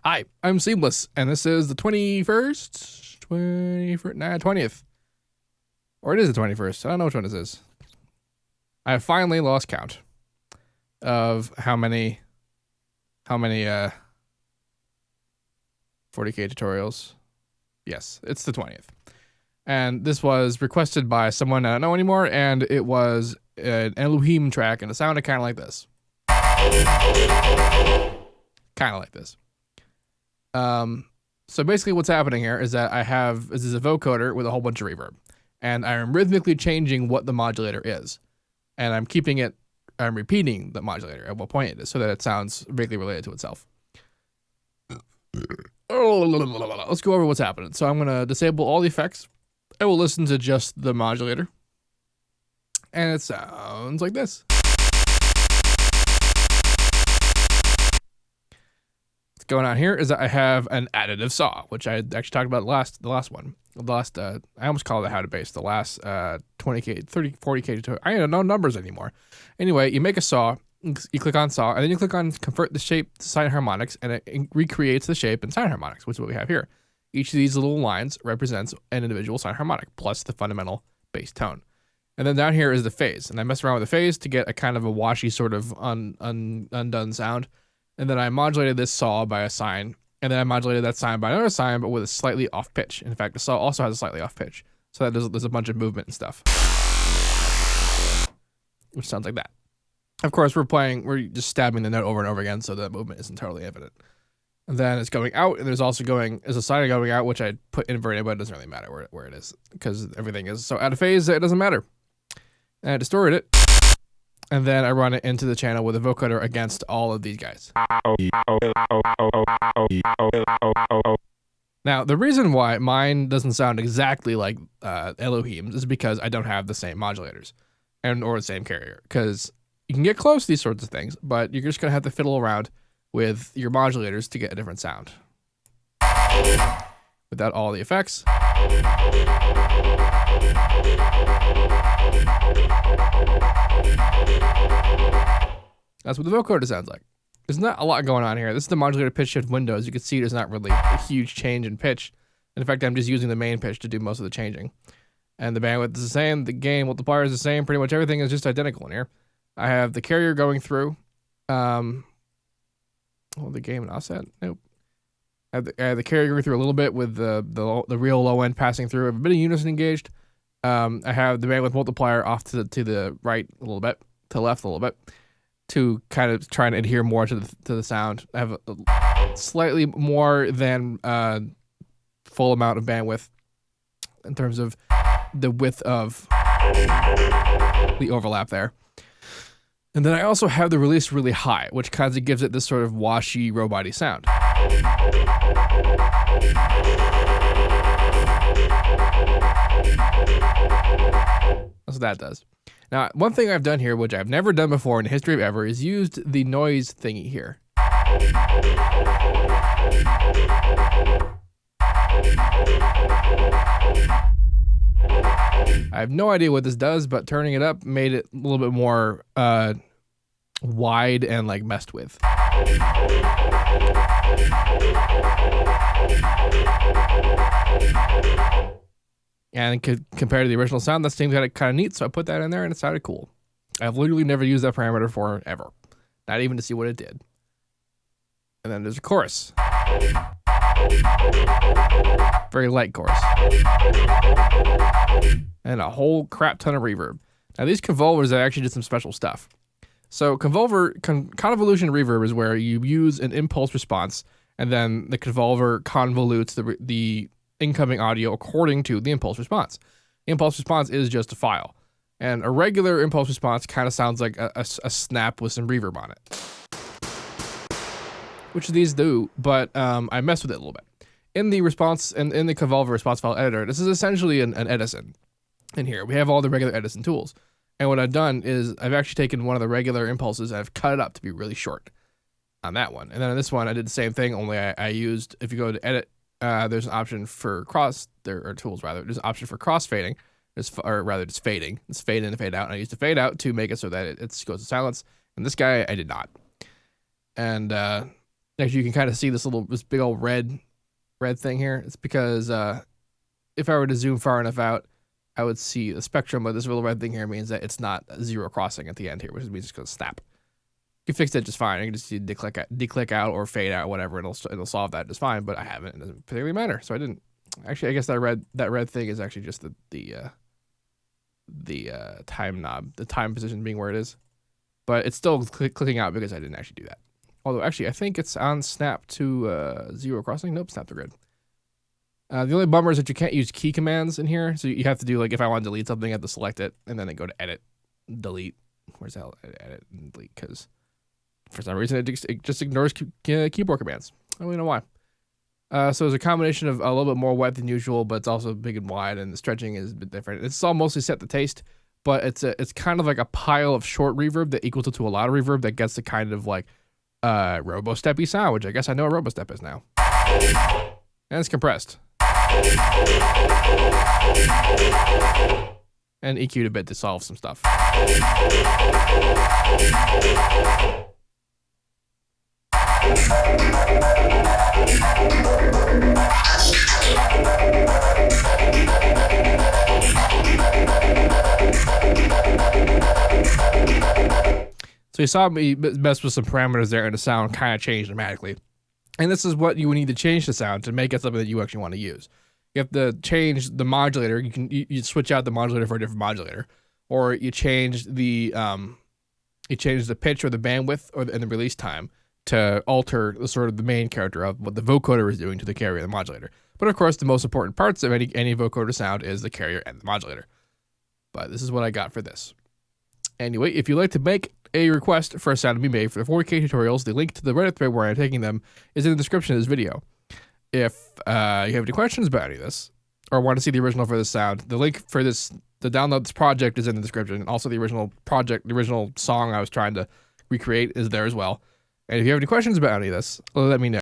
Hi, I'm Seamless, and this is the 21st? 20th. Or it is the 21st. I don't know which one this is. I have finally lost count of how many 40K tutorials. Yes, it's the 20th. And this was requested by someone I don't know anymore, and it was an Elohim track, and it sounded kind of like this. Kind of like this. So basically what's happening here is that this is a vocoder with a whole bunch of reverb, and I am rhythmically changing what the modulator is, and I'm repeating the modulator at what point it is so that it sounds vaguely related to itself. Let's go over what's happening. So I'm going to disable all the effects. I will listen to just the modulator, and it sounds like this. Going on here is that I have an additive saw, which I actually talked about I almost called it how to base the last 20K, 30, 40K. I don't know numbers anymore. Anyway, you make a saw, you click on saw, and then you click on convert the shape to sine harmonics, and it recreates the shape in sine harmonics, which is what we have here. Each of these little lines represents an individual sine harmonic plus the fundamental bass tone. And then down here is the phase, and I mess around with the phase to get a kind of a washy sort of undone sound. And then I modulated this saw by a sine, and then I modulated that sine by another sine, but with a slightly off pitch. In fact, the saw also has a slightly off pitch, so that there's a bunch of movement and stuff, which sounds like that. Of course, we're just stabbing the note over and over again, so the movement isn't totally evident. And then it's going out, and there's a sine going out, which I put inverted, but it doesn't really matter where it is, because everything is so out of phase that it doesn't matter. And I distorted it. And then I run it into the channel with a vocoder against all of these guys. Now, the reason why mine doesn't sound exactly like Elohim's is because I don't have the same modulators or the same carrier. Because you can get close to these sorts of things, but you're just going to have to fiddle around with your modulators to get a different sound. Without all the effects. That's what the vocoder sounds like. There's not a lot going on here. This is the modulator pitch shift window. As you can see, there's not really a huge change in pitch. In fact, I'm just using the main pitch to do most of the changing. And the bandwidth is the same. The gain multiplier is the same. Pretty much everything is just identical in here. I have the carrier going through. The gain and offset. Nope. I have the carrier going through a little bit with the real low end passing through. I have a bit of unison engaged. I have the bandwidth multiplier off to the right a little bit, to the left a little bit, to kind of try and adhere more to the sound. I have a slightly more than full amount of bandwidth in terms of the width of the overlap there. And then I also have the release really high, which kind of gives it this sort of washy, robot-y sound. That's what that does. Now, one thing I've done here, which I've never done before in the history of ever, is used the noise thingy here. I have no idea what this does, but turning it up made it a little bit more wide and like messed with. And compared to the original sound, that seemed kind of neat, so I put that in there and it sounded cool. I've literally never used that parameter for ever. Not even to see what it did. And then there's a chorus. Very light chorus. And a whole crap ton of reverb. Now these convolvers, I actually did some special stuff. So convolution reverb is where you use an impulse response, and then the convolver convolutes the incoming audio according to the impulse response. The impulse response is just a file. And a regular impulse response kind of sounds like a snap with some reverb on it. Which these do, but I mess with it a little bit. In the response, in the convolver response file editor, this is essentially an Edison. In here, we have all the regular Edison tools. And what I've done is I've actually taken one of the regular impulses and I've cut it up to be really short on that one. And then on this one, I did the same thing, only I used, if you go to edit, there's an option for tools rather. There's an option for crossfading, or rather just fading. It's fade in and fade out. And I used to fade out to make it so that it goes to silence. And this guy, I did not. And Actually, you can kind of see this big old red thing here. It's because if I were to zoom far enough out, I would see the spectrum, but this little red thing here means that it's not a zero crossing at the end here, which means it's going to snap. You can fix that just fine. You can just declick out or fade out, whatever. It'll solve that just fine. But I haven't. It doesn't particularly matter. So I didn't. Actually, I guess that red thing is actually just the time knob, the time position being where it is. But it's still clicking out because I didn't actually do that. Although actually, I think it's on snap to zero crossing. Nope, snap to grid. The only bummer is that you can't use key commands in here. So you have to do, like, if I want to delete something, I have to select it and then I go to edit, delete. Where's the hell edit and delete? Because for some reason it just ignores keyboard commands. I don't really know why. So there's a combination of a little bit more wet than usual, but it's also big and wide, and the stretching is a bit different. It's all mostly set to taste, but it's kind of like a pile of short reverb that equals to a lot of reverb that gets the kind of like robo-steppy sound, which I guess I know what robo-step is now. And it's compressed. And EQ'd a bit to solve some stuff. So you saw me mess with some parameters there and the sound kind of changed dramatically. And this is what you would need to change the sound to make it something that you actually want to use. You have to change the modulator. You switch out the modulator for a different modulator, or you change the pitch or the bandwidth and the release time to alter the sort of the main character of what the vocoder is doing to the carrier and the modulator. But of course, the most important parts of any vocoder sound is the carrier and the modulator. But this is what I got for this. Anyway, if you'd like to make a request for a sound to be made for the 4K tutorials, the link to the Reddit thread where I'm taking them is in the description of this video. If you have any questions about any of this, or want to see the original for this sound, the link for this, the download this project is in the description, and also the original project, the original song I was trying to recreate is there as well. And if you have any questions about any of this, let me know.